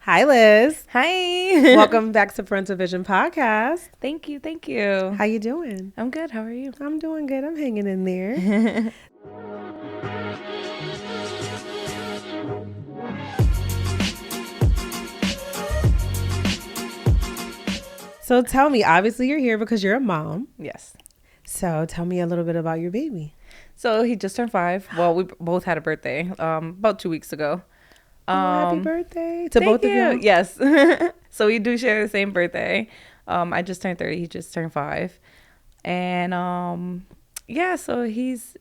Hi, Liz. Hi. Welcome back to Parental Vision podcast. Thank you. Thank you. How you doing? I'm good. How are you? I'm doing good. I'm hanging in there. So tell me, obviously you're here because you're a mom. Yes. So tell me a little bit about your baby. So he just turned 5. Well, we both had a birthday about 2 weeks ago. Oh, happy birthday to Thank both of you. you. Yes. So we do share the same birthday. I just turned 30. He just turned 5. And yeah, so he's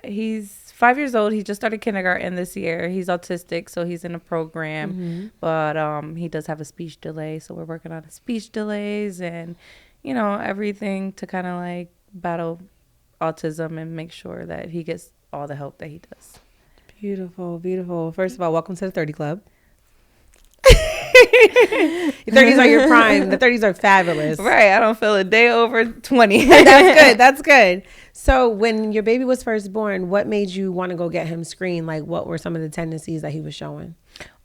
5 years old. He just started kindergarten this year. He's autistic, so he's in a program, but he does have a speech delay. So we're working on his speech delays and, everything to kind of like battle autism and make sure that he gets all the help that he does. Beautiful, beautiful. First of all, welcome to the 30 Club. Your 30s are your prime. The 30s are fabulous. Right. I don't feel a day over 20. That's good. That's good. So when your baby was first born, what made you want to go get him screened? Like, what were some of the tendencies that he was showing?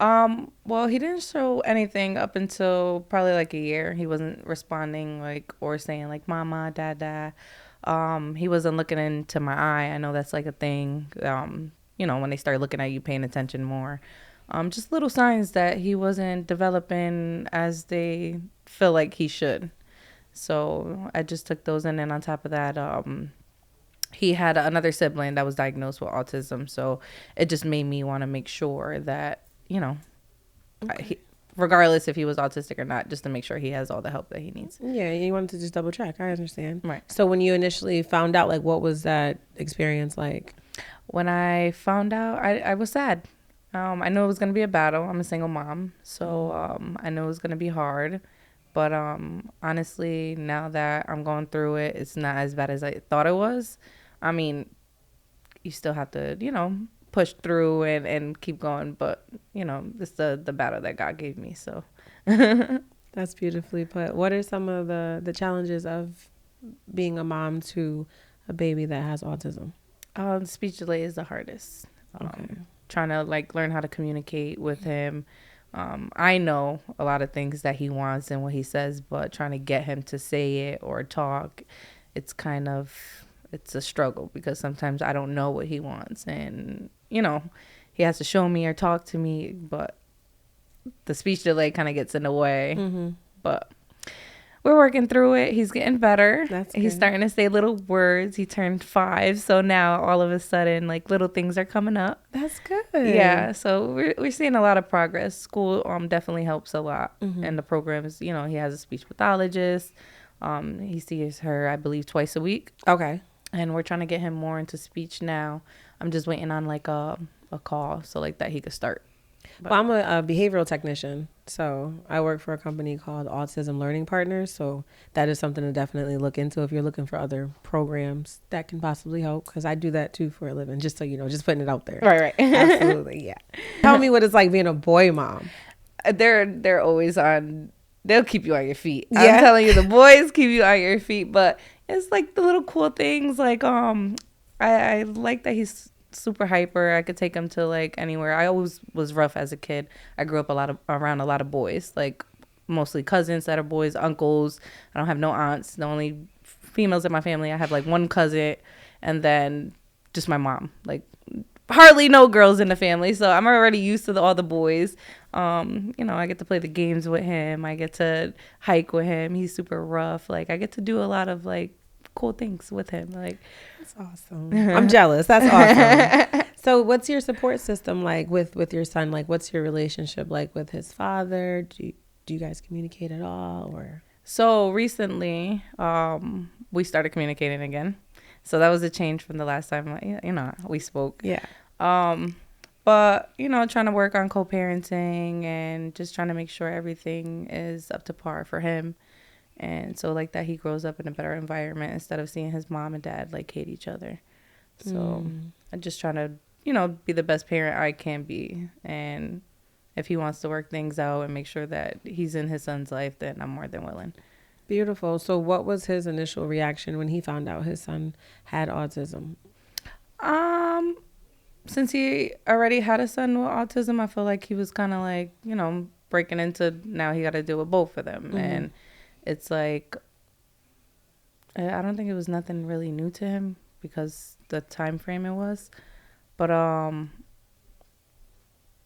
Well, he didn't show anything up until probably like a year. He wasn't responding or saying like mama, dada. He wasn't looking into my eye. I know that's like a thing. When they start looking at you, paying attention more. Just little signs that he wasn't developing as they feel like he should. So I just took those in. And on top of that, he had another sibling that was diagnosed with autism. So it just made me want to make sure that, regardless if he was autistic or not, just to make sure he has all the help that he needs. Yeah, you wanted to just double check. I understand. Right. So when you initially found out, like, what was that experience like? When I found out, I was sad. I knew it was going to be a battle. I'm a single mom, so I know it was going to be hard. But honestly, now that I'm going through it, it's not as bad as I thought it was. I mean, you still have to, push through and keep going. But, it's the battle that God gave me. So That's beautifully put. What are some of the challenges of being a mom to a baby that has autism? Speech delay is the hardest. Okay. Trying to learn how to communicate with him. I know a lot of things that he wants and what he says, but trying to get him to say it or talk, it's a struggle because sometimes I don't know what he wants and, he has to show me or talk to me, but the speech delay kind of gets in the way, but we're working through it. He's getting better. He's starting to say little words. He turned 5. So now all of a sudden, little things are coming up. That's good. Yeah. So we're seeing a lot of progress. School definitely helps a lot. And the programs, he has a speech pathologist. He sees her, I believe, twice a week. Okay. And we're trying to get him more into speech now. I'm just waiting on a call so that he could start. Well, I'm a behavioral technician, so I work for a company called Autism Learning Partners. So that is something to definitely look into if you're looking for other programs that can possibly help, because I do that too for a living, just so you know, just putting it out there. Right. Absolutely, yeah. Tell me what it's like being a boy mom. They're always on. They'll keep you on your feet. Yeah. I'm telling you, the boys keep you on your feet, but it's the little cool things. I like that he's super hyper. I could take him to anywhere. I always was rough as a kid. I grew up around a lot of boys, mostly cousins that are boys, uncles. I don't have no aunts. The only females in my family, I have one cousin, and then just my mom. Hardly no girls in the family, so I'm already used to all the boys. I get to play the games with him. I get to hike with him. He's super rough. I get to do a lot of cool things with him. That's awesome. I'm jealous. That's awesome. So what's your support system like with your son? What's your relationship like with his father? Do you guys communicate at all, or? So recently, we started communicating again. So that was a change from the last time, we spoke. Yeah. But, trying to work on co-parenting and just trying to make sure everything is up to par for him. And so that he grows up in a better environment instead of seeing his mom and dad hate each other. So I'm just trying to, be the best parent I can be. And if he wants to work things out and make sure that he's in his son's life, then I'm more than willing. Beautiful. So what was his initial reaction when he found out his son had autism? Since he already had a son with autism, I feel like he was kind of breaking into, now he got to deal with both of them. And it's like, I don't think it was nothing really new to him because the time frame it was. But,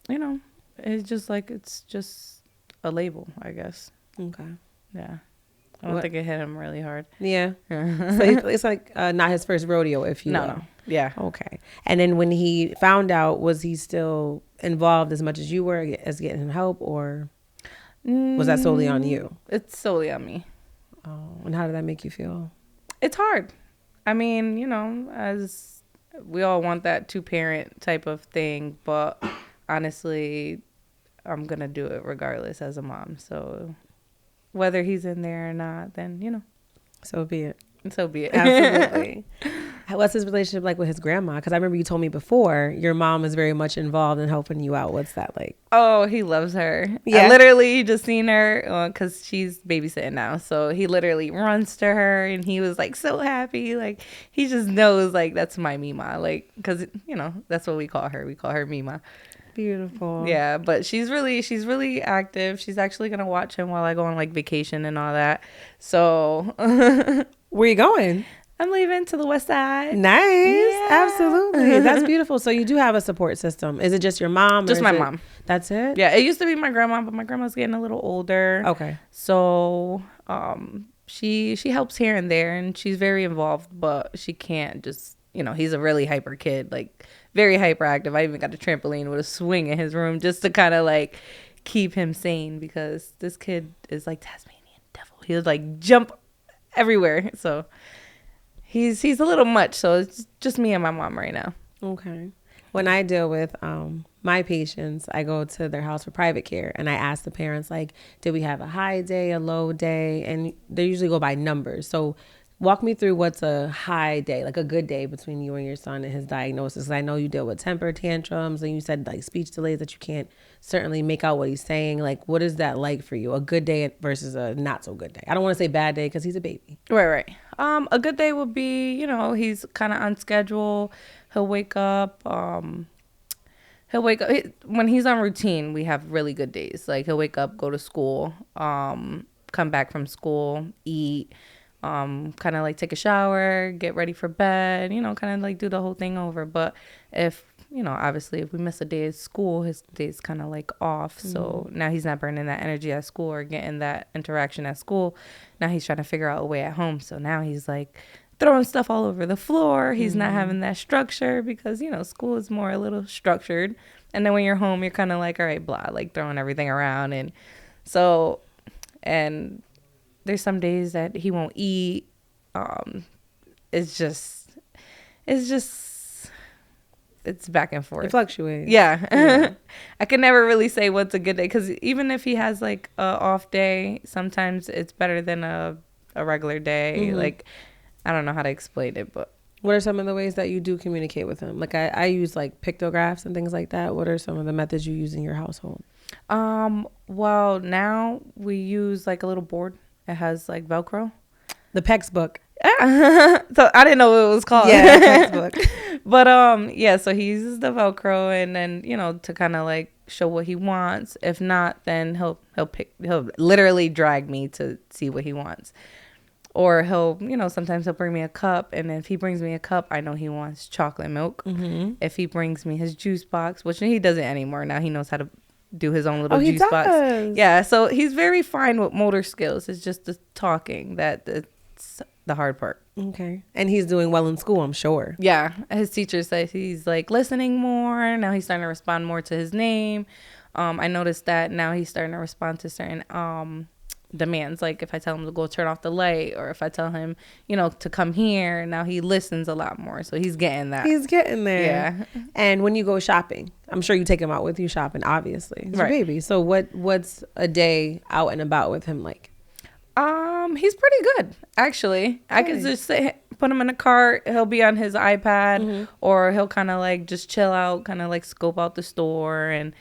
you know, it's just like, it's just a label, I guess. Okay. Yeah. I don't think it hit him really hard. Yeah. So it's like not his first rodeo, if you will. No. Yeah. Okay. And then when he found out, was he still involved as much as you were as getting him help, or was that solely on you? It's solely on me. Oh, and how did that make you feel? It's hard. I mean, you know, as we all want that 2-parent type of thing, but honestly, I'm going to do it regardless as a mom. So whether he's in there or not, then, you know. So be it. So be it. Absolutely. What's his relationship like with his grandma? Because I remember you told me before your mom is very much involved in helping you out. What's that like? Oh, he loves her. Yeah. I literally just seen her because she's babysitting now. So he literally runs to her and he was like so happy. Like he just knows like that's my Mima. Like, because, you know, that's what we call her. We call her Mima. Beautiful. Yeah, but she's really active. She's actually going to watch him while I go on like vacation and all that. So where you going? I'm leaving to the west side. Nice. Yeah. Absolutely. That's beautiful. So you do have a support system. Is it just your mom? Just my mom. That's it? Yeah, it used to be my grandma, but my grandma's getting a little older. Okay. So she helps here and there, and she's very involved, but she can't just, you know, he's a really hyper kid, like very hyperactive. I even got a trampoline with a swing in his room just to kind of like keep him sane, because this kid is like Tasmanian devil. He'll like jump everywhere. So he's a little much. So it's just me and my mom right now. Okay. When I deal with my patients, I go to their house for private care, and I ask the parents, like, did we have a high day, a low day? And they usually go by numbers. So walk me through what's a high day, like a good day between you and your son and his diagnosis. 'Cause I know you deal with temper tantrums, and you said like speech delays that you can't certainly make out what he's saying. Like, what is that like for you? A good day versus a not so good day. I don't want to say bad day because he's a baby. Right. A good day would be, you know, he's kind of on schedule. He'll wake up. When he's on routine. We have really good days. Like he'll wake up, go to school, come back from school, eat, kind of like take a shower, get ready for bed, you know, kind of like do the whole thing over. But if, you know, obviously if we miss a day at school, his day's kind of like off. So now he's not burning that energy at school or getting that interaction at school. Now he's trying to figure out a way at home. So now he's like throwing stuff all over the floor. He's not having that structure because, you know, school is more a little structured. And then when you're home, you're kind of like, all right, blah, like throwing everything around. And so, and there's some days that he won't eat. It's back and forth. It fluctuates. Yeah. I can never really say what's a good day, because even if he has like a off day, sometimes it's better than a regular day. Like, I don't know how to explain it, but what are some of the ways that you do communicate with him? Like I use like pictographs and things like that. What are some of the methods you use in your household? Well, now we use like a little board. It has like Velcro. The PEX book. So I didn't know what it was called. Yeah, PEX book. But yeah, so he uses the Velcro, and then, you know, to kind of like show what he wants. If not, then he'll literally drag me to see what he wants. Or he'll, you know, sometimes he'll bring me a cup, and if he brings me a cup, I know he wants chocolate milk. If he brings me his juice box, which he doesn't anymore. Now he knows how to do his own little juice box. Yeah, so he's very fine with motor skills. It's just the talking that's the hard part. Okay. And he's doing well in school, I'm sure. Yeah, his teacher says he's like listening more. Now he's starting to respond more to his name. I noticed that now he's starting to respond to certain demands, like if I tell him to go turn off the light, or if I tell him, you know, to come here. Now he listens a lot more, so he's getting that. He's getting there. Yeah. And when you go shopping, I'm sure you take him out with you shopping, obviously. It's your baby. So what's a day out and about with him like? He's pretty good, actually. Okay. I could just put him in a cart. He'll be on his iPad, or he'll kind of like just chill out, kind of like scope out the store, and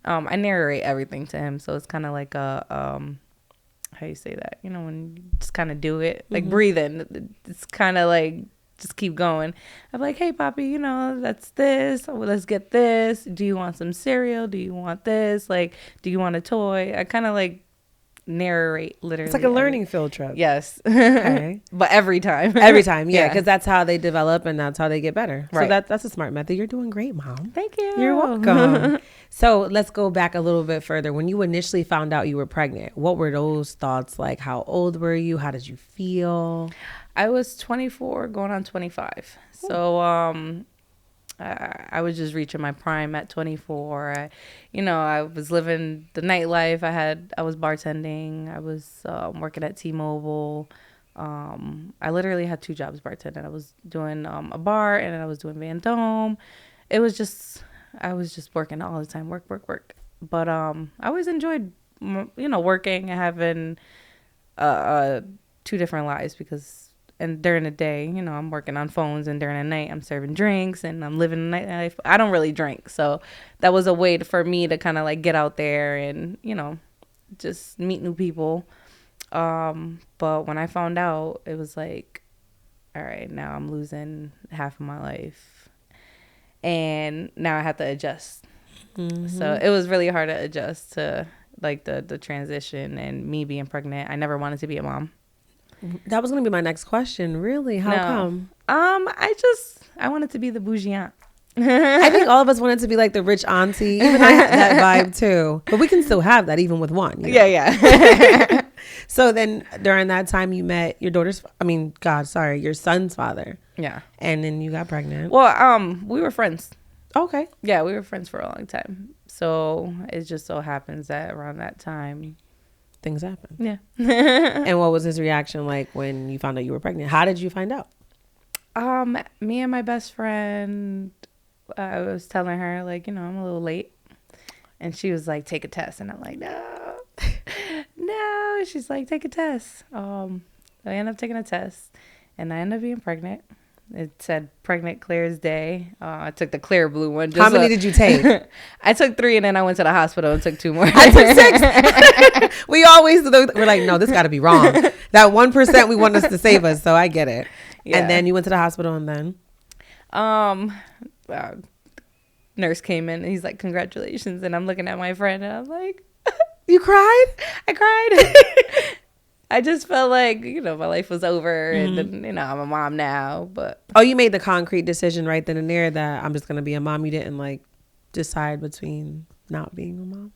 I narrate everything to him, so it's kind of like a how you say that, you know, when you just kind of do it, like breathing. It's kind of like just keep going. I'm like, hey, Poppy, you know, that's this. Oh, let's get this. Do you want some cereal? Do you want this? Like, do you want a toy? I kind of like narrate literally. It's like a learning field trip. Yes. Okay. But every time. Every time, yeah, Yeah. because that's how they develop and that's how they get better. So Right. that's a smart method. You're doing great, Mom. Thank you. You're welcome. So let's go back a little bit further. When you initially found out you were pregnant, what were those thoughts like? How old were you? How did you feel? I was 24 going on 25. So I was just reaching my prime at 24. I was living the nightlife. I was bartending. I was working at T-Mobile. I literally had 2 jobs bartending. I was doing a bar and I was doing Van Dome. I was just working all the time, work. But I always enjoyed, working and having 2 different lives and during the day, I'm working on phones, and during the night I'm serving drinks and I'm living the nightlife. I don't really drink, so that was a way for me to kind of like get out there and, just meet new people. But when I found out, it was like, all right, now I'm losing half of my life. And now I have to adjust. Mm-hmm. So it was really hard to adjust to like the transition and me being pregnant. I never wanted to be a mom. That was going to be my next question. Really? How come? I wanted to be the bougie aunt. I think all of us wanted to be like the rich auntie. Even I had that vibe too. But we can still have that even with one. Yeah. So then during that time you met your your son's father. Yeah. And then you got pregnant. Well, we were friends. Okay. Yeah, we were friends for a long time. So it just so happens that around that time things happen. Yeah. And what was his reaction like when you found out you were pregnant? How did you find out? Me and my best friend, I was telling her like, I'm a little late, and she was like, take a test. And I'm like, no. She's like, take a test. I ended up taking a test and I ended up being pregnant. It said pregnant clear as day. I took the clear blue one. How many did you take? I took 3 and then I went to the hospital and took 2 more. I took 6. We always we're like, no, this got to be wrong. That 1% we want us to save us. So I get it. Yeah. And then you went to the hospital and then? Nurse came in and he's like, congratulations. And I'm looking at my friend and I'm like, you cried? I cried. I just felt like, my life was over. Mm-hmm. And, I'm a mom now. But you made the concrete decision right then and there that I'm just going to be a mom. You didn't like decide between not being a mom?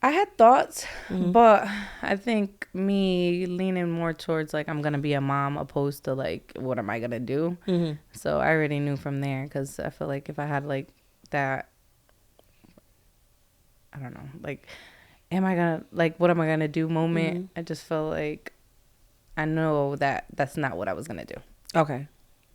I had thoughts, but I think me leaning more towards like I'm going to be a mom opposed to like, what am I going to do? Mm-hmm. So I already knew from there, because I feel like if I had like that, I don't know, like, what am I going to do moment? I just felt like I know that that's not what I was going to do. Okay.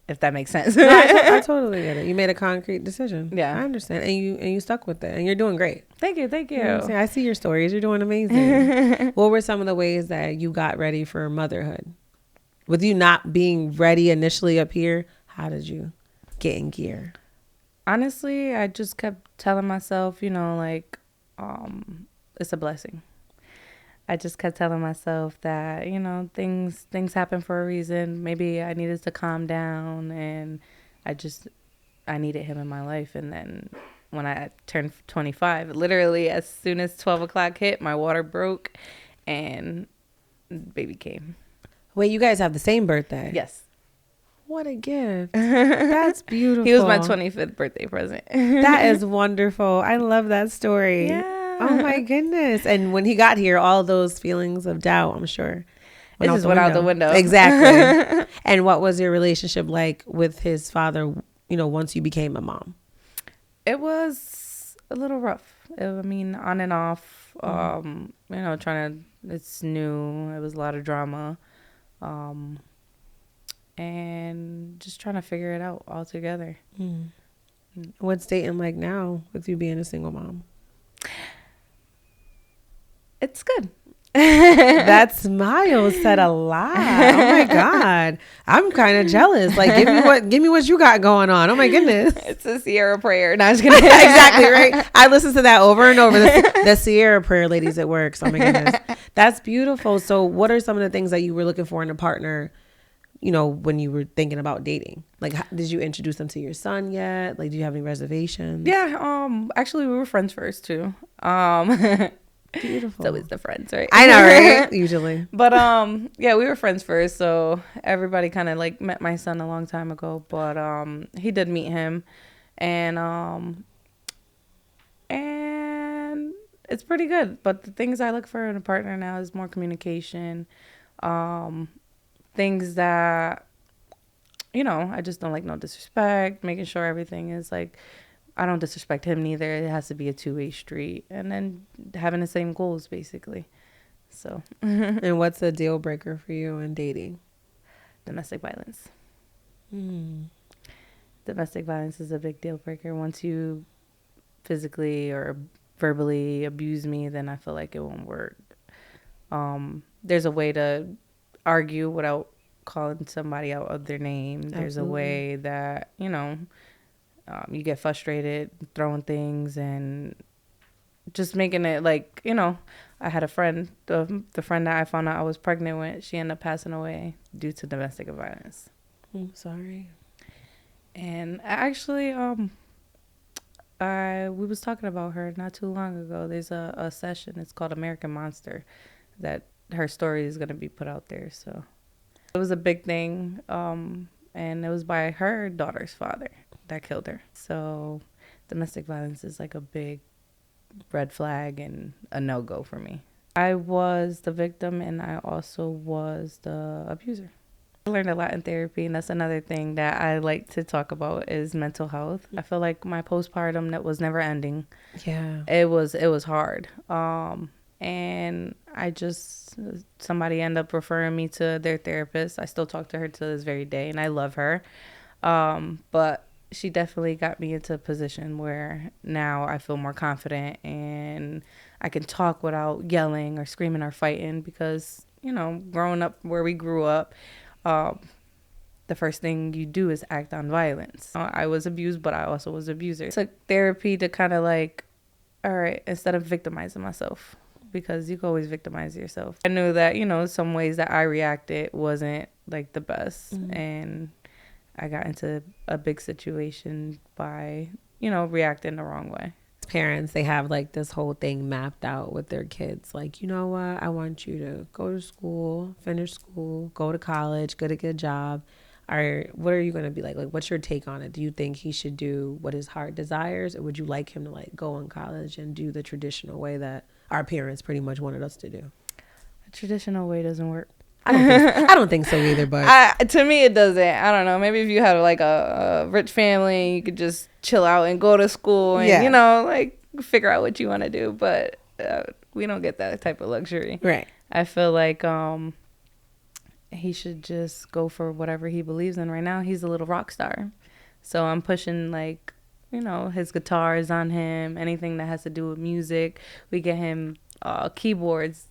If that makes sense. No, I totally get it. You made a concrete decision. Yeah. I understand. And you stuck with it. And you're doing great. Thank you. You know I see your stories. You're doing amazing. What were some of the ways that you got ready for motherhood? With you not being ready initially up here, how did you get in gear? Honestly, I just kept telling myself, it's a blessing. I just kept telling myself that, things happen for a reason. Maybe I needed to calm down, and I needed him in my life. And then when I turned 25, literally as soon as 12 o'clock hit, my water broke and baby came. Wait, you guys have the same birthday? Yes. What a gift. That's beautiful. He was my 25th birthday present. That is wonderful. I love that story. Yeah. Oh my goodness. And when he got here, all those feelings of doubt, I'm sure, it just went out the window. Exactly. And what was your relationship like with his father, once you became a mom? It was a little rough. On and off. It's new. It was a lot of drama. And just trying to figure it out all together. What's dating like now with you being a single mom? It's good. That smile said a lot. Oh my God. I'm kind of jealous. Like, give me what you got going on. Oh my goodness. It's a Sierra prayer. No, I'm just kidding. Exactly, right? I listen to that over and over. The Sierra prayer ladies at work. So, oh my goodness. That's beautiful. So what are some of the things that you were looking for in a partner when you were thinking about dating? Like, did you introduce them to your son yet? Like, do you have any reservations? Yeah. Actually, we were friends first too. Beautiful. It's always the friends, right? I know, right? Usually. But yeah, we were friends first, so everybody kind of like met my son a long time ago. But he did meet him, and it's pretty good. But the things I look for in a partner now is more communication, things that I just don't like no disrespect, making sure everything is like I don't disrespect him neither. It has to be a two-way street, and then having the same goals basically. So, And what's a deal breaker for you in dating? domestic violence. Mm. Domestic violence is a big deal breaker. Once you physically or verbally abuse me, then I feel like it won't work. There's a way to argue without calling somebody out of their name. There's a way that, you get frustrated throwing things and just making it like, I had a friend, the friend that I found out I was pregnant with, she ended up passing away due to domestic violence. I'm sorry. And actually, we was talking about her not too long ago. There's a session. It's called American Monster, that her story is gonna be put out there. So it was a big thing, and it was by her daughter's father that killed her. So domestic violence is like a big red flag and a no-go for me. I was the victim, and I also was the abuser. I learned a lot in therapy, and that's another thing that I like to talk about is mental health. I feel like my postpartum that was never ending. Yeah. It was hard. And somebody ended up referring me to their therapist. I still talk to her to this very day, and I love her. But she definitely got me into a position where now I feel more confident and I can talk without yelling or screaming or fighting because, growing up where we grew up, the first thing you do is act on violence. I was abused, but I also was an abuser. It's like therapy to kind of like, all right, instead of victimizing myself, because you can always victimize yourself. I knew that, some ways that I reacted wasn't like the best. Mm-hmm. And I got into a big situation by, reacting the wrong way. Parents, they have like this whole thing mapped out with their kids. Like, you know what? I want you to go to school, finish school, go to college, get a good job. What are you going to be like? Like, what's your take on it? Do you think he should do what his heart desires? Or would you like him to like go in college and do the traditional way that our parents pretty much wanted us to do? The traditional way doesn't work. I don't think so either, but to me it doesn't. I don't know. Maybe if you had like a rich family, you could just chill out and go to school and like figure out what you want to do. But we don't get that type of luxury. Right. I feel like he should just go for whatever he believes in. Right now, he's a little rock star, so I'm pushing like his guitars on him. Anything that has to do with music, we get him keyboards.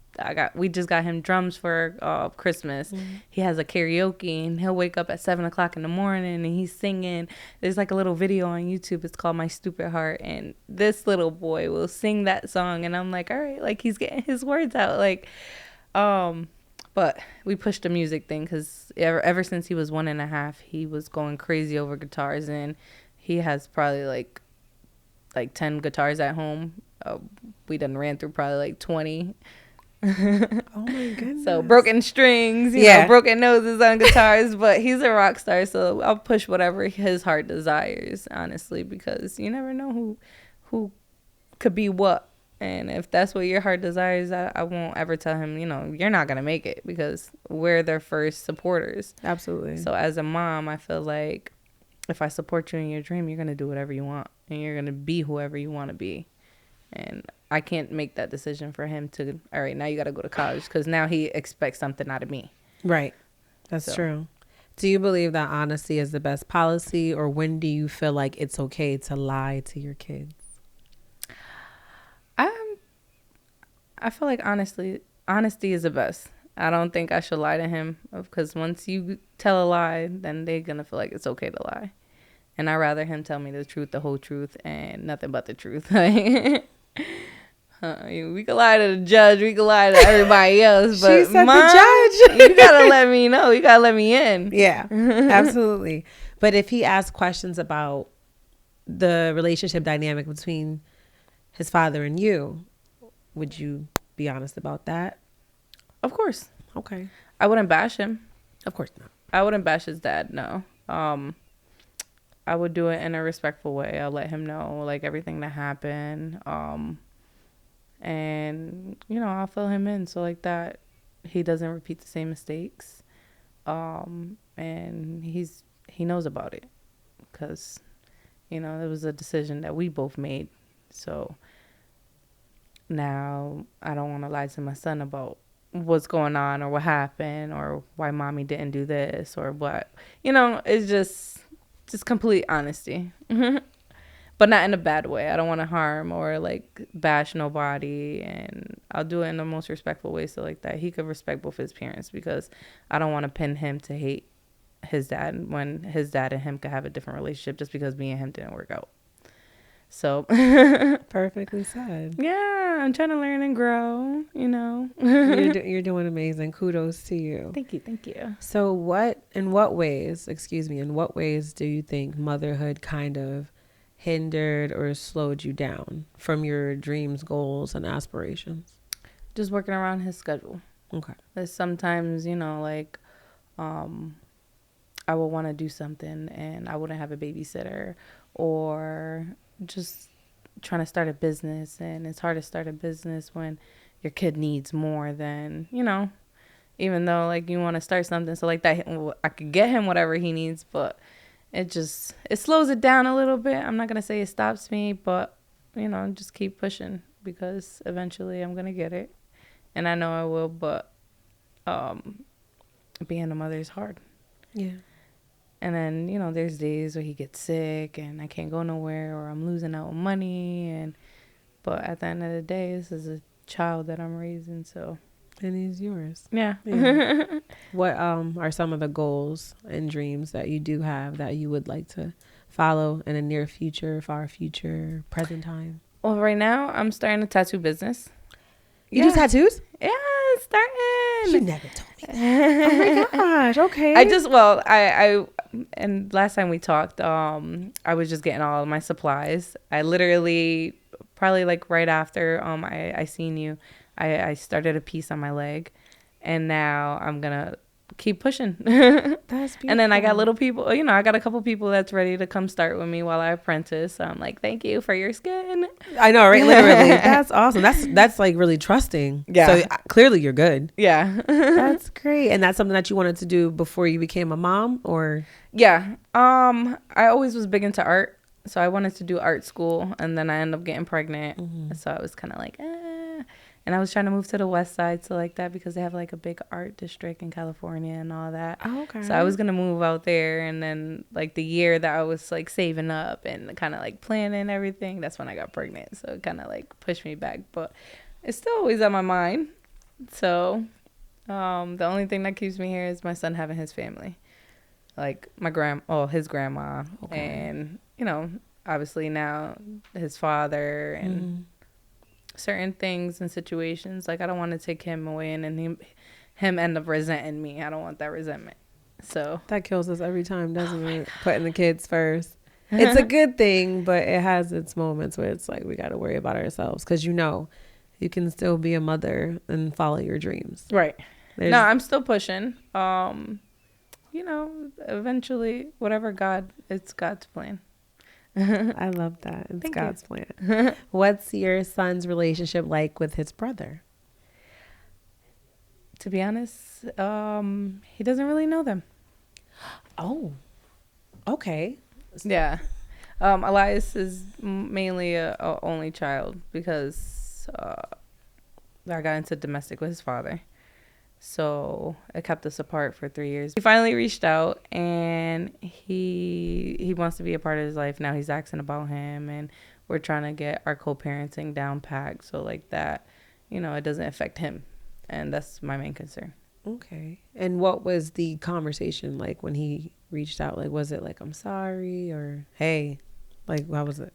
We just got him drums for Christmas. Mm-hmm. He has a karaoke and he'll wake up at 7:00 in the morning and he's singing. There's like a little video on YouTube. It's called My Stupid Heart. And this little boy will sing that song. And I'm like, all right, like he's getting his words out. Like, but we pushed the music thing because ever since he was 1.5, he was going crazy over guitars. And he has probably like 10 guitars at home. We done ran through probably like 20. Oh my goodness. So broken strings, you know, broken noses on guitars, but he's a rock star, so I'll push whatever his heart desires, honestly, because you never know who could be what. And if that's what your heart desires, I won't ever tell him, you're not going to make it, because we're their first supporters. Absolutely. So as a mom, I feel like if I support you in your dream, you're going to do whatever you want, and you're going to be whoever you want to be. And I can't make that decision for him to, all right, now you got to go to college, because now he expects something out of me. Right. That's true. Do you believe that honesty is the best policy, or when do you feel like it's okay to lie to your kids? I feel like honesty is the best. I don't think I should lie to him, because once you tell a lie, then they're going to feel like it's okay to lie. And I'd rather him tell me the truth, the whole truth, and nothing but the truth. We can lie to the judge. We can lie to everybody else. But She said Mom, the judge. you gotta let me know. You gotta let me in. Yeah, absolutely. But if he asked questions about the relationship dynamic between his father and you, would you be honest about that? Of course. Okay. I wouldn't bash him. Of course not. I wouldn't bash his dad. No. I would do it in a respectful way. I'll let him know like everything that happened. And I'll fill him in so like that he doesn't repeat the same mistakes. And he knows about it because it was a decision that we both made. So now I don't want to lie to my son about what's going on or what happened or why mommy didn't do this or what. It's just complete honesty. But not in a bad way. I don't want to harm or like bash nobody, and I'll do it in the most respectful way so like that he could respect both his parents, because I don't want to pin him to hate his dad when his dad and him could have a different relationship just because me and him didn't work out. So Perfectly said. yeah, I'm trying to learn and grow, You're doing amazing. Kudos to you. Thank you. So in what ways do you think motherhood kind of hindered or slowed you down from your dreams, goals, and aspirations? Just working around his schedule. Okay. There's sometimes, I will want to do something and I wouldn't have a babysitter, or just trying to start a business, and it's hard to start a business when your kid needs more than, even though like you want to start something. So like that, I could get him whatever he needs, but it slows it down a little bit. I'm not going to say it stops me, but, just keep pushing because eventually I'm going to get it. And I know I will, but being a mother is hard. Yeah. And then, there's days where he gets sick and I can't go nowhere, or I'm losing out on money. But at the end of the day, this is a child that I'm raising, so. And he's yours. Yeah. What are some of the goals and dreams that you do have that you would like to follow in the near future, far future, present time? Well, right now I'm starting a tattoo business. You do tattoos? Yeah, starting. You never told me that. Oh my gosh. Okay. I and last time we talked, I was just getting all of my supplies. I literally probably like right after I seen you, I started a piece on my leg, and now I'm gonna keep pushing. That's beautiful. And then I got little people, I got a couple people that's ready to come start with me while I apprentice. So I'm like, thank you for your skin. I know, right? Literally. That's awesome. That's like really trusting. Yeah. So clearly you're good. Yeah. That's great. And that's something that you wanted to do before you became a mom, or? Yeah. I always was big into art. So I wanted to do art school, and then I ended up getting pregnant. Mm-hmm. So I was kind of like, And I was trying to move to the west side, so like that, because they have like a big art district in California and all that. Oh, okay. So I was going to move out there, and then like the year that I was like saving up and kind of like planning everything, that's when I got pregnant. So it kind of like pushed me back, but it's still always on my mind. So the only thing that keeps me here is my son having his family. Like his grandma, okay. And, obviously now his father and certain things and situations. Like I don't want to take him away and then him end up resenting me. I don't want that resentment. So that kills us every time, doesn't it? Putting the kids first. It's a good thing, but it has its moments where it's like we got to worry about ourselves, because you can still be a mother and follow your dreams. Right. No, I'm still pushing. Eventually, it's God's plan. I love that. It's Thank God's you. Plan. What's your son's relationship like with his brother? To be honest, he doesn't really know them. Oh, okay. Yeah. Elias is mainly a only child because I got into domestic with his father. So it kept us apart for 3 years. He finally reached out, and he wants to be a part of his life. Now he's asking about him, and we're trying to get our co-parenting down packed so like that, it doesn't affect him. And that's my main concern. Okay. And what was the conversation like when he reached out? Like, was it like, I'm sorry, or hey, like, how was it?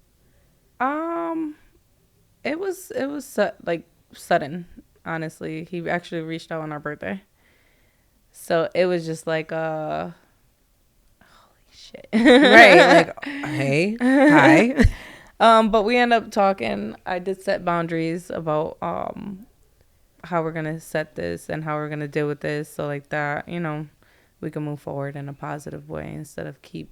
Like sudden, honestly. He actually reached out on our birthday. So it was just like holy shit. Right, like, hey, hi. But we end up talking. I did set boundaries about how we're gonna set this and how we're gonna deal with this, so like that, we can move forward in a positive way instead of keep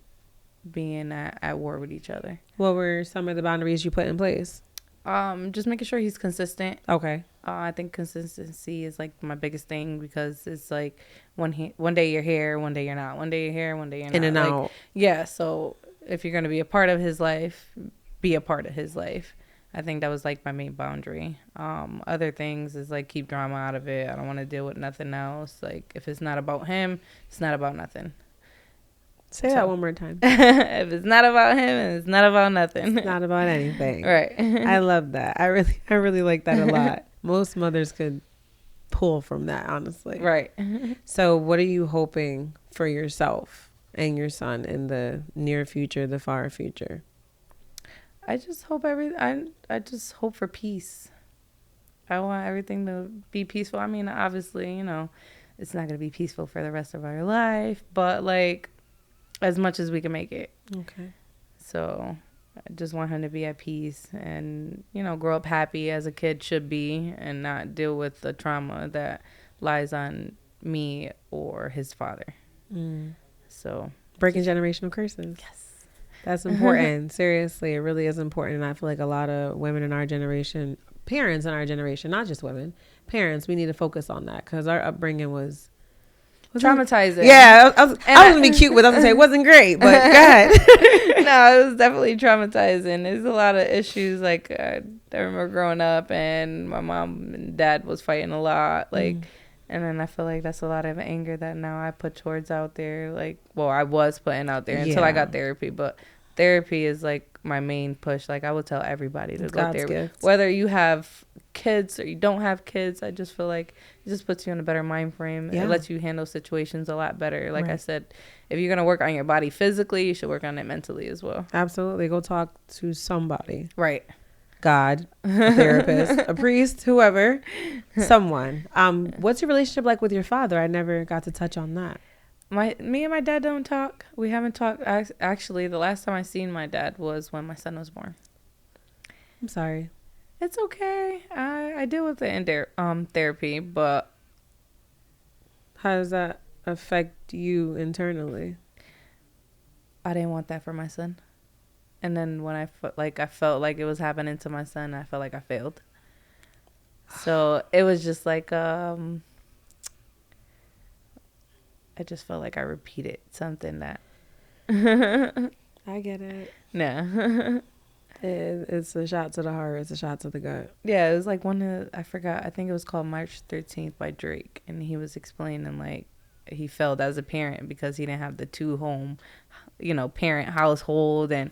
being at war with each other. What were some of the boundaries you put in place? Just making sure he's consistent. Okay. I think consistency is like my biggest thing, because it's like one day you're here, one day you're not. One day you're here, one day you're not. In and like, out. Yeah. So if you're gonna be a part of his life, be a part of his life. I think that was like my main boundary. Other things is like keep drama out of it. I don't want to deal with nothing else. Like if it's not about him, it's not about nothing. Say that one more time. If it's not about him, it's not about nothing. It's not about anything. Right. I love that. I really like that a lot. Most mothers could pull from that, honestly. Right. So what are you hoping for yourself and your son in the near future, the far future? I just hope I just hope for peace. I want everything to be peaceful. I mean, obviously, it's not going to be peaceful for the rest of our life, but like as much as we can make it. Okay. So I just want him to be at peace and, grow up happy as a kid should be, and not deal with the trauma that lies on me or his father. So breaking generational curses. Yes. That's important. Seriously, it really is important. And I feel like a lot of women in our generation, parents in our generation, not just women, parents, we need to focus on that, because our upbringing was traumatizing. Yeah, I was going to be cute with. I was going to say it wasn't great, but go ahead. No, it was definitely traumatizing. There's a lot of issues. Like I remember growing up and my mom and dad was fighting a lot. Like, and then I feel like that's a lot of anger that now I put towards out there. Like, well, I was putting out there until I got therapy, but therapy is like my main push. Like I would tell everybody to go therapy, whether you have kids or you don't have kids. I just feel like it just puts you in a better mind frame. It lets you handle situations a lot better. Like I said, if you're gonna work on your body physically, you should work on it mentally as well. Absolutely. Go talk to somebody. Right. God, a therapist, a priest, whoever, someone. What's your relationship like with your father? I never got to touch on that. Me and my dad don't talk. We haven't talked. Actually, the last time I seen my dad was when my son was born. I'm sorry. It's okay. I deal with it in therapy, but how does that affect you internally? I didn't want that for my son. And then when I felt like it was happening to my son, I felt like I failed. So it was just like I just felt like I repeated something that I get it. No. It's a shot to the heart. It's a shot to the gut. Yeah, it was like I forgot. I think it was called March 13th by Drake. And he was explaining like he failed as a parent because he didn't have the two home, parent household. And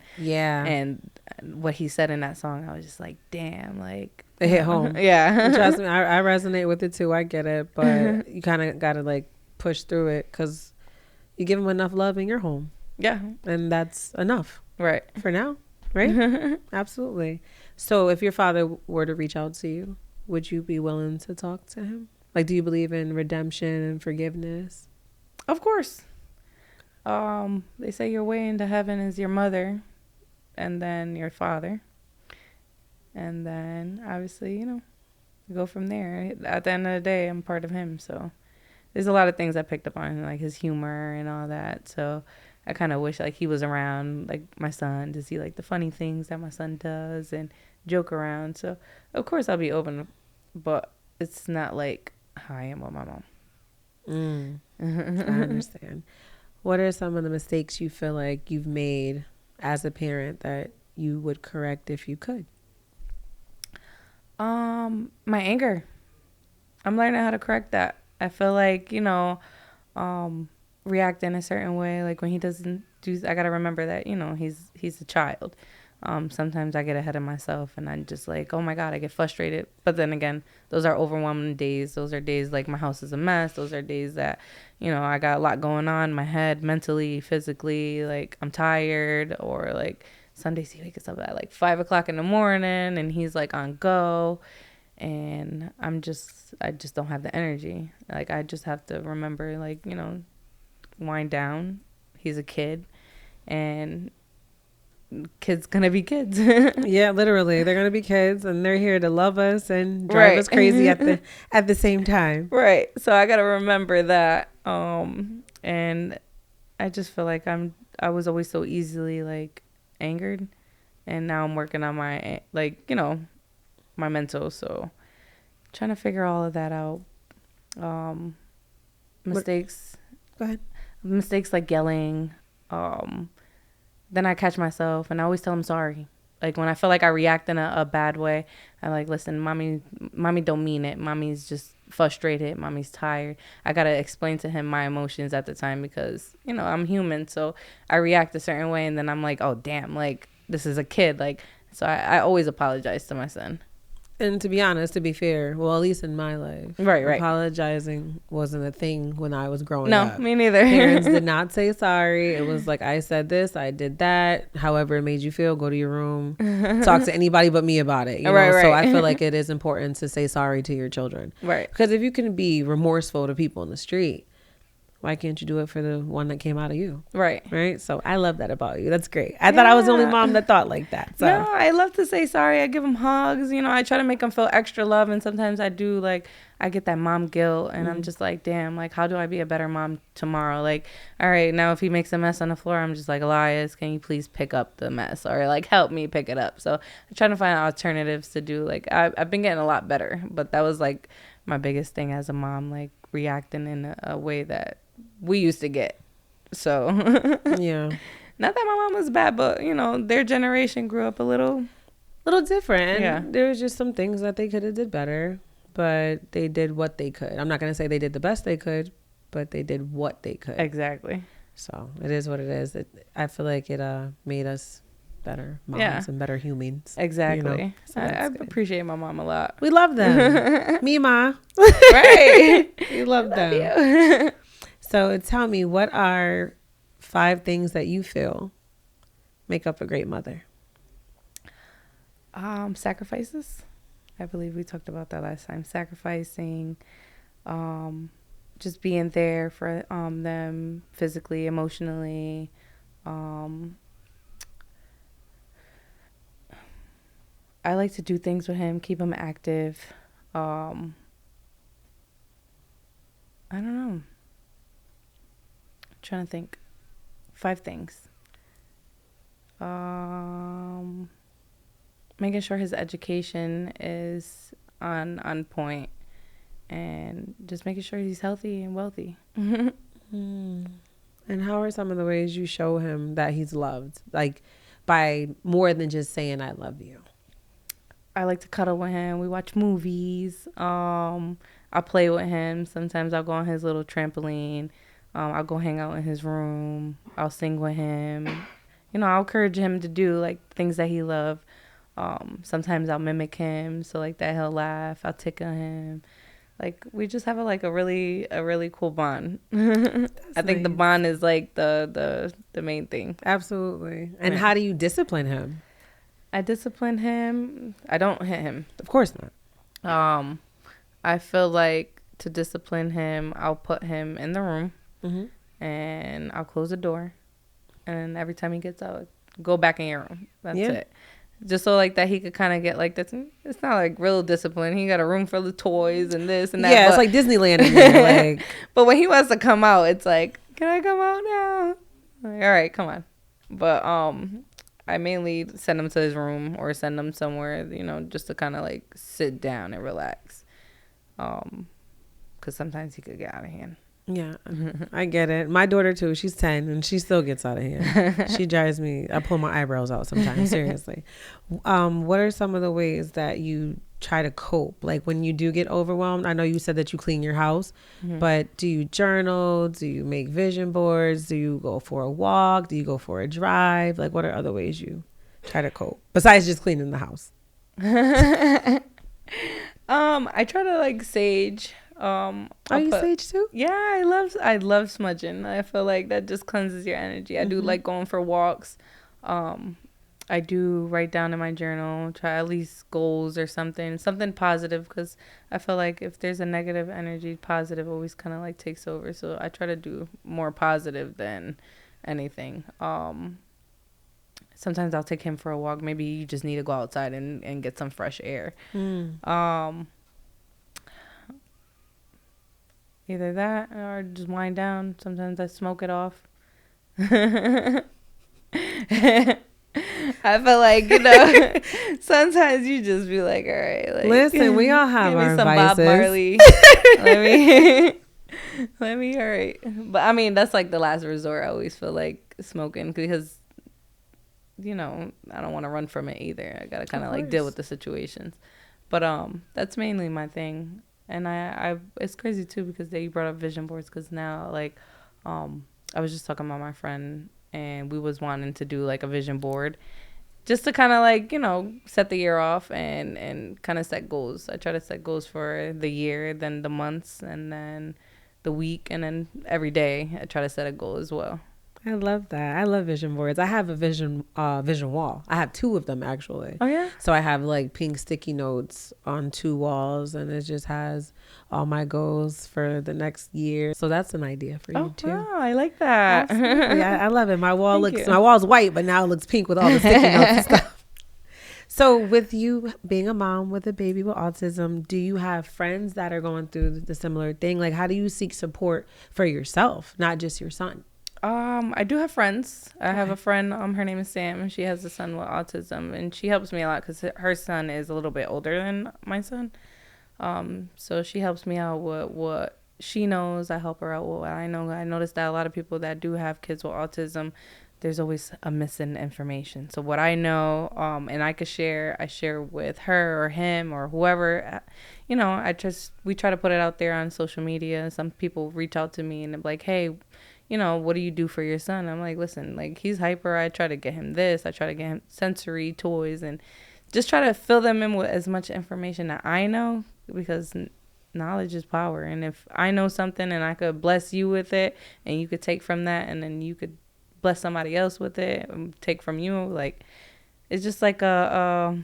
what he said in that song, I was just like, damn, like. It hit home. Yeah. Trust me, I resonate with it too. I get it. But you kind of got to like push through it, because you give them enough love in your home. Yeah. And that's enough. Right. For now. Right? Absolutely. So if your father were to reach out to you, would you be willing to talk to him? Like, do you believe in redemption and forgiveness? Of course. They say your way into heaven is your mother and then your father. And then obviously, you go from there. At the end of the day, I'm part of him. So there's a lot of things I picked up on, like his humor and all that. So I kind of wish like he was around, like my son, to see like the funny things that my son does and joke around. So of course I'll be open, but it's not like how I am with my mom. I understand. What are some of the mistakes you feel like you've made as a parent that you would correct if you could? My anger. I'm learning how to correct that. I feel like, react in a certain way. Like when he doesn't do, I got to remember that, he's a child. Sometimes I get ahead of myself and I'm just like, oh my God, I get frustrated. But then again, those are overwhelming days. Those are days like my house is a mess. Those are days that, I got a lot going on in my head, mentally, physically, like I'm tired, or like Sundays he wakes up at like 5 o'clock in the morning and he's like on go. And I just don't have the energy. Like, I just have to remember, like, wind down. He's a kid, and kids gonna be kids. Yeah, literally, they're gonna be kids, and they're here to love us and drive us crazy at the same time. Right. So I gotta remember that. And I just feel like I was always so easily like angered, and now I'm working on my my mental. So trying to figure all of that out. Mistakes. Go ahead. Mistakes like yelling. Then I catch myself and I always tell him sorry. Like when I feel like I react in a bad way, I'm like, listen, mommy don't mean it. Mommy's just frustrated. Mommy's tired. I got to explain to him my emotions at the time because, I'm human. So I react a certain way and then I'm like, oh, damn, like this is a kid. Like, so I always apologize to my son. And to be honest, to be fair, well, at least in my life, right, apologizing wasn't a thing when I was growing up. No, me neither. Parents did not say sorry. It was like, I said this, I did that. However it made you feel, go to your room, talk to anybody but me about it. Right. So I feel like it is important to say sorry to your children. Right. Because if you can be remorseful to people in the street, why can't you do it for the one that came out of you? Right. So I love that about you. That's great. I thought I was the only mom that thought like that. So. No, I love to say sorry. I give them hugs. I try to make them feel extra love. And sometimes I do, like, I get that mom guilt. And I'm just like, damn, like, how do I be a better mom tomorrow? Like, all right, now if he makes a mess on the floor, I'm just like, Elias, can you please pick up the mess? Or, like, help me pick it up. So I'm trying to find alternatives to do. Like, I've been getting a lot better. But that was, like, my biggest thing as a mom, like, reacting in a way that we used to get. So yeah, not that my mom was bad, but their generation grew up a little different. Yeah, there was just some things that they could have did better, but they did what they could. I'm not gonna say they did the best they could, but they did what they could. Exactly. So it is what it is. I feel like it made us better moms and better humans. Exactly. So I appreciate my mom a lot. We love them. Me, ma. Right. We love them. So tell me, what are 5 things that you feel make up a great mother? Sacrifices. I believe we talked about that last time. Sacrificing, just being there for them physically, emotionally. I like to do things with him, keep him active. I don't know. I'm trying to think. 5 things. Making sure his education is on point, and just making sure he's healthy and wealthy. And how are some of the ways you show him that he's loved, like by more than just saying I love you? I like to cuddle with him. We watch movies. I play with him. Sometimes I'll go on his little trampoline. I'll go hang out in his room. I'll sing with him. I'll encourage him to do like things that he loves. Sometimes I'll mimic him, so like that he'll laugh. I'll tickle him. Like we just have a really cool bond. I think the bond is like the main thing. Absolutely. And how do you discipline him? I discipline him. I don't hit him. Of course not. I feel like to discipline him, I'll put him in the room and I'll close the door. And every time he gets out, go back in your room. That's it. Just so like that he could kind of get like that's. It's not like real discipline. He got a room full of toys and this and that. Yeah, it's like Disneyland in there, like. But when he wants to come out, it's like, can I come out now? Like, all right, come on. But I mainly send him to his room or send him somewhere, just to kind of like sit down and relax. Because sometimes he could get out of hand. Yeah, I get it. My daughter too, she's 10 and she still gets out of hand. She drives me, I pull my eyebrows out sometimes, seriously. What are some of the ways that you try to cope? Like when you do get overwhelmed, I know you said that you clean your house, but do you journal? Do you make vision boards? Do you go for a walk? Do you go for a drive? Like what are other ways you try to cope besides just cleaning the house? I try to like sage. You sage too? Yeah, I love smudging. I feel like that just cleanses your energy. I do like going for walks. I do write down in my journal, try at least goals or something positive, because I feel like if there's a negative energy, positive always kind of like takes over. So I try to do more positive than anything. Sometimes I'll take him for a walk. Maybe you just need to go outside and get some fresh air. Either that or just wind down. Sometimes I smoke it off. I feel like, sometimes you just be like, all right, like, Listen, we all have give me our some vices. Bob Marley. let me, all right. But I mean, that's like the last resort. I always feel like smoking, because, I don't want to run from it either. I gotta kind of like deal with the situations. But that's mainly my thing. And I it's crazy too, because they brought up vision boards, because now, like, I was just talking about my friend, and we was wanting to do like a vision board, just to kind of like, set the year off and kind of set goals. I try to set goals for the year, then the months, and then the week, and then every day I try to set a goal as well. I love that. I love vision boards. I have a vision wall. I have 2 of them, actually. Oh, yeah? So I have like pink sticky notes on 2 walls, and it just has all my goals for the next year. So that's an idea for you too. Oh, I like that. Absolutely. I love it. My wall Thank you. my wall's white, but now it looks pink with all the sticky notes and stuff. So with you being a mom with a baby with autism, do you have friends that are going through the similar thing? Like, how do you seek support for yourself, not just your son? I do have friends. I have a friend, her name is Sam, and she has a son with autism, and she helps me a lot because her son is a little bit older than my son. So she helps me out with what she knows. I help her out with what I know. I noticed that a lot of people that do have kids with autism, there's always a missing information. So what I know, and I share with her or him or whoever, we try to put it out there on social media. Some people reach out to me and they're like, hey, what do you do for your son? I'm like, listen, like, he's hyper. I try to get him this. I try to get him sensory toys and just try to fill them in with as much information that I know, because knowledge is power. And if I know something and I could bless you with it, and you could take from that, and then you could bless somebody else with it and take from you, like, it's just like a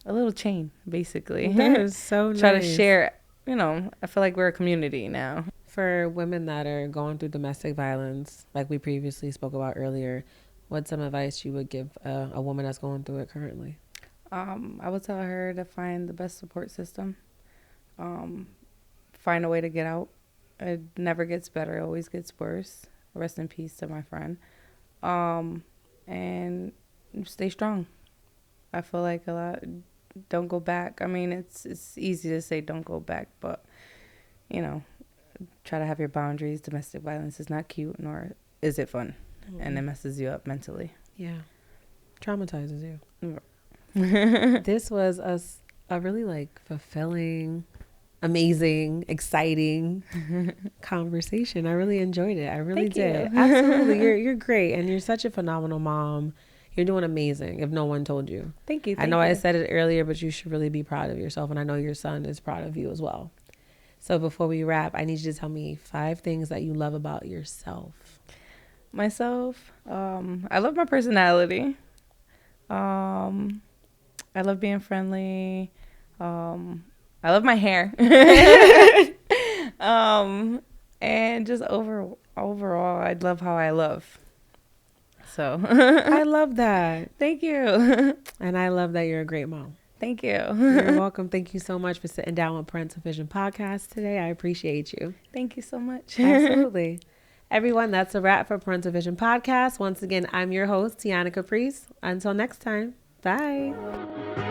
little chain, basically. That is so nice. Try to share, I feel like we're a community now. For women that are going through domestic violence, like we previously spoke about earlier, what's some advice you would give a woman that's going through it currently? I would tell her to find the best support system. Find a way to get out. It never gets better. It always gets worse. Rest in peace to my friend. And stay strong. I feel like a lot. Don't go back. I mean, it's easy to say don't go back, but, try to have your boundaries. Domestic violence is not cute, nor is it fun. And it messes you up mentally. Yeah. Traumatizes you. This was a really like fulfilling, amazing, exciting conversation. I really enjoyed it. I really did. Absolutely. You're great. And you're such a phenomenal mom. You're doing amazing, if no one told you. Thank you. I know I said it earlier, but you should really be proud of yourself. And I know your son is proud of you as well. So before we wrap, I need you to tell me 5 things that you love about yourself. Myself, I love my personality. I love being friendly. I love my hair. And just overall, I love how I love. So I love that. Thank you. And I love that you're a great mom. Thank you. You're welcome. Thank you so much for sitting down with Parental Vision podcast today. I appreciate you. Thank you so much. Absolutely. Everyone, that's a wrap for Parental Vision podcast. Once again, I'm your host, Tiana Caprice. Until next time, bye.